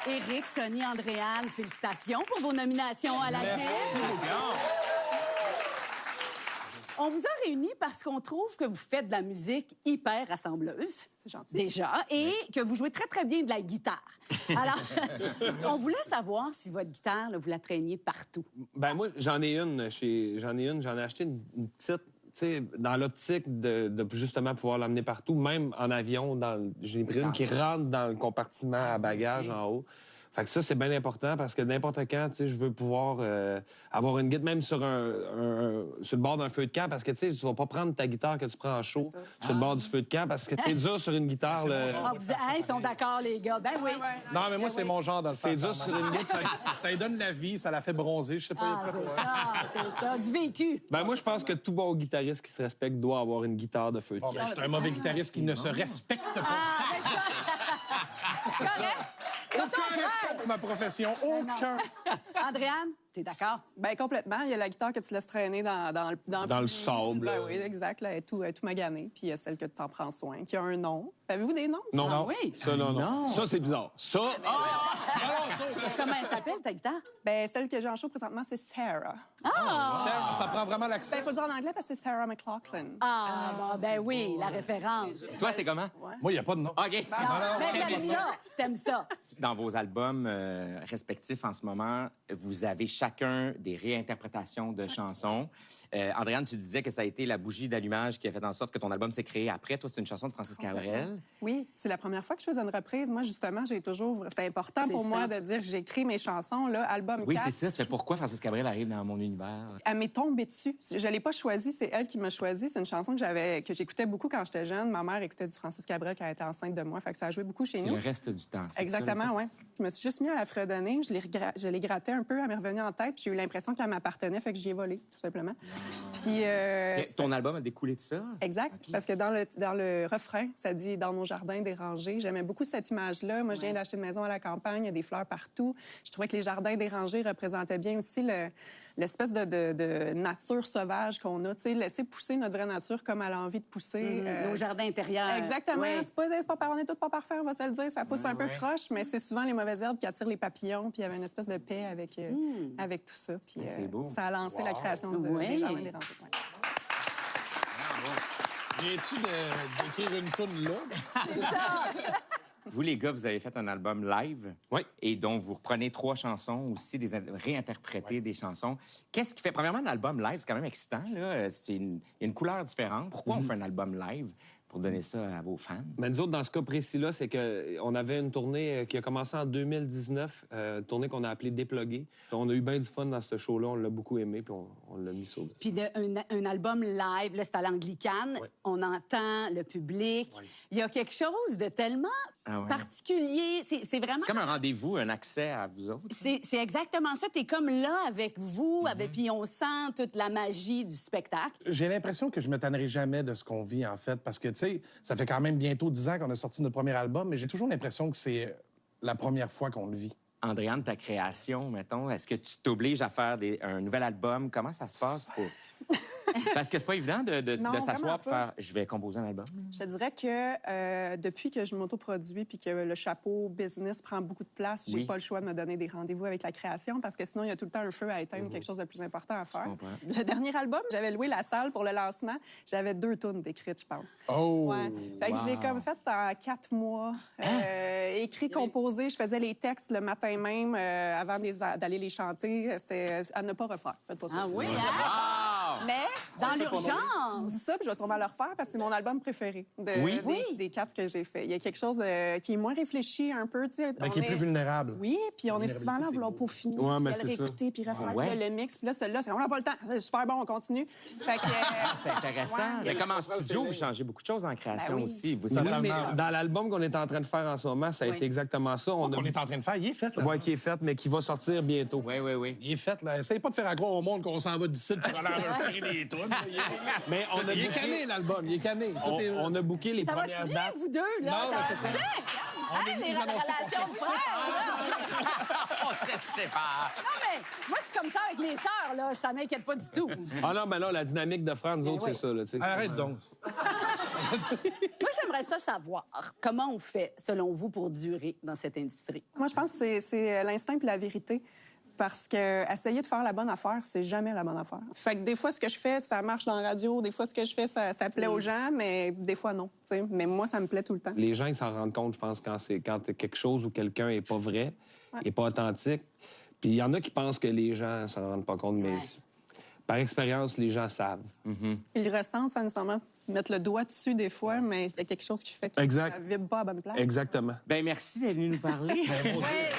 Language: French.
Éric, Sonny, Andréane, félicitations pour vos nominations à la DIV. On vous a réunis parce qu'on trouve que vous faites de la musique hyper rassembleuse. C'est gentil. Déjà, et que vous jouez très, très bien de la guitare. Alors, on voulait savoir si votre guitare, là, vous la traîniez partout. Ben moi, j'en ai acheté une petite, tu sais, dans l'optique de justement pouvoir l'emmener partout, même en avion. J'ai pris une qui rentre dans le compartiment à bagages en haut. Fait que ça, c'est bien important parce que n'importe quand, tu sais, je veux pouvoir avoir une guitare, même sur le bord d'un feu de camp, parce que, tu sais, tu vas pas prendre ta guitare que tu prends en show sur le bord du feu de camp, parce que c'est dur sur une guitare. Ils sont d'accord, les gars. Ben oui. Non, mais moi, c'est mon genre dans le C'est dur sur une guitare. Ça lui donne de la vie, ça la fait bronzer, je sais pas. C'est ça, du vécu. Ben moi, je pense que tout bon guitariste qui se respecte doit avoir une guitare de feu de camp. Ben, je suis un mauvais guitariste qui ne se respecte pas. Correct. Aucun respect pour ma profession, aucun. Andréane, t'es d'accord? Bien, complètement. Il y a la guitare que tu laisses traîner dans le sable. Ben oui, exact. Là, elle est tout maganée. Puis il y a celle que tu en prends soin, qui a un nom. Avez-vous des noms? Non. Ah oui. Ça, non. Ça, c'est bizarre. Ça... Comment elle s'appelle, ta guitare? Ben, celle que j'ai en show présentement, c'est Sarah. Ça prend vraiment l'accent. Ben, il faut le dire en anglais parce que c'est Sarah McLachlan. Ben oui, la référence. Toi, c'est comment? Moi, il n'y a pas de nom. OK. Mais t'aimes ça. Dans vos albums respectifs en ce moment, vous avez chacun des réinterprétations de chansons. Andréane, tu disais que ça a été la bougie d'allumage qui a fait en sorte que ton album s'est créé après. Toi, c'est une chanson de Francis Cabrel. Oui, c'est la première fois que je faisais une reprise. Moi, justement, c'est important pour moi de dire que j'écris mes chansons, là, album 4. Oui, c'est ça. C'est pourquoi Francis Cabrel arrive dans mon univers. Elle m'est tombée dessus. Je l'ai pas choisie, c'est elle qui m'a choisie. C'est une chanson que j'écoutais beaucoup quand j'étais jeune. Ma mère écoutait du Francis Cabrel quand elle était enceinte de moi, fait que ça a joué beaucoup chez nous. C'est le reste du temps. Exactement, oui. Je me suis juste mis à la fredonner, je l'ai gratté un peu, elle m'est revenue en tête, puis j'ai eu l'impression qu'elle m'appartenait, fait que j'y ai volé, tout simplement. Puis ton album a découlé de ça? Exact, parce que dans le refrain, ça dit « Dans nos jardins dérangés ». J'aimais beaucoup cette image-là. Moi, je viens d'acheter une maison à la campagne, il y a des fleurs partout. Je trouvais que les jardins dérangés représentaient bien aussi l'espèce de nature sauvage qu'on a, tu sais, laisser pousser notre vraie nature comme elle a envie de pousser. Nos jardins intérieurs. Exactement. Oui. On est tous pas parfaits, on va se le dire. Ça pousse un peu croche, mais c'est souvent les mauvaises herbes qui attirent les papillons. Puis il y avait une espèce de paix avec tout ça. Puis c'est beau. ça a lancé la création des jardins dérangés. Ouais. Viens-tu d'écrire une toune là? C'est ça! Vous, les gars, vous avez fait un album live. Oui. Et donc, vous reprenez 3 chansons, aussi réinterprétez des chansons. Qu'est-ce qui fait... Premièrement, un album live, c'est quand même excitant, là. Il y a une couleur différente. Pourquoi on fait un album live pour donner ça à vos fans? Mais nous autres, dans ce cas précis-là, c'est qu'on avait une tournée qui a commencé en 2019, tournée qu'on a appelée Déplugué. On a eu bien du fun dans ce show-là, on l'a beaucoup aimé, puis on l'a mis sur le... Puis un album live, là, c'est à l'anglicane. Oui. On entend le public. Oui. Il y a quelque chose de tellement particulier. C'est vraiment... C'est comme un rendez-vous, un accès à vous autres. C'est exactement ça. T'es comme là avec vous, puis on sent toute la magie du spectacle. J'ai l'impression que je me tannerai jamais de ce qu'on vit, en fait, parce que, tu sais, ça fait quand même bientôt 10 ans qu'on a sorti notre premier album, mais j'ai toujours l'impression que c'est la première fois qu'on le vit. Andréane, ta création, mettons, est-ce que tu t'obliges à faire un nouvel album? Comment ça se passe pour... Parce que c'est pas évident de s'asseoir et faire « je vais composer un album ». Je te dirais que depuis que je m'autoproduis puis que le chapeau business prend beaucoup de place, j'ai pas le choix de me donner des rendez-vous avec la création parce que sinon, il y a tout le temps un feu à éteindre, quelque chose de plus important à faire. Le dernier album, j'avais loué la salle pour le lancement. J'avais 2 tunes d'écrites, je pense. Oh! Ouais. Fait que je l'ai comme fait en 4 mois. Écrit, composé. Je faisais les textes le matin même avant d'aller les chanter. C'était à ne pas refaire. Faites pas ça. Ah oui, hein? Mais dans l'urgence! Je dis ça, puis je vais sûrement le refaire parce que c'est mon album préféré des 4 que j'ai fait. Il y a quelque chose qui est moins réfléchi un peu, tu sais. Qui est plus vulnérable. Oui, puis on est souvent là à vouloir peaufiner, puis à le réécouter, puis refaire le mix. Puis là, celle-là, on n'a pas le temps. C'est super bon, on continue. Fait que... C'est intéressant. Mais comme en studio, vous changez beaucoup de choses en création aussi. Vous mais dans l'album qu'on est en train de faire en ce moment, ça a été exactement ça. On est en train de faire, il est fait, là. Oui, qui est fait, mais qui va sortir bientôt. Oui. Il est fait, là. Essaye pas de faire croire au monde qu'on s'en va d'ici pour aller enregistrer des tunes. Mais il est cané, l'album. Il est cané. On a booké les Ça premières va-tu bien, dates. vous deux, là? Non, c'est ça. Les relations de frères, On se sépare. Non, mais moi, c'est comme ça avec mes sœurs, là. Ça m'inquiète pas du tout. Ah non, ben là, la dynamique de frères, nous autres, c'est ça, là. Arrête donc. Moi, j'aimerais ça savoir. Comment on fait, selon vous, pour durer dans cette industrie? Moi, je pense que c'est l'instinct et la vérité. Parce que essayer de faire la bonne affaire, c'est jamais la bonne affaire. Fait que des fois, ce que je fais, ça marche dans la radio. Des fois, ce que je fais, ça plaît aux gens, mais des fois, non. T'sais. Mais moi, ça me plaît tout le temps. Les gens, ils s'en rendent compte, je pense, quand quelque chose ou quelqu'un est pas vrai, est pas authentique. Puis il y en a qui pensent que les gens s'en rendent pas compte, mais par expérience, les gens savent. Ils le ressentent sans nécessairement mettre le doigt dessus des fois, mais il y a quelque chose qui fait que Exact. ça vibre pas à bonne place. Exactement. Ben merci d'être venu nous parler. Ouais.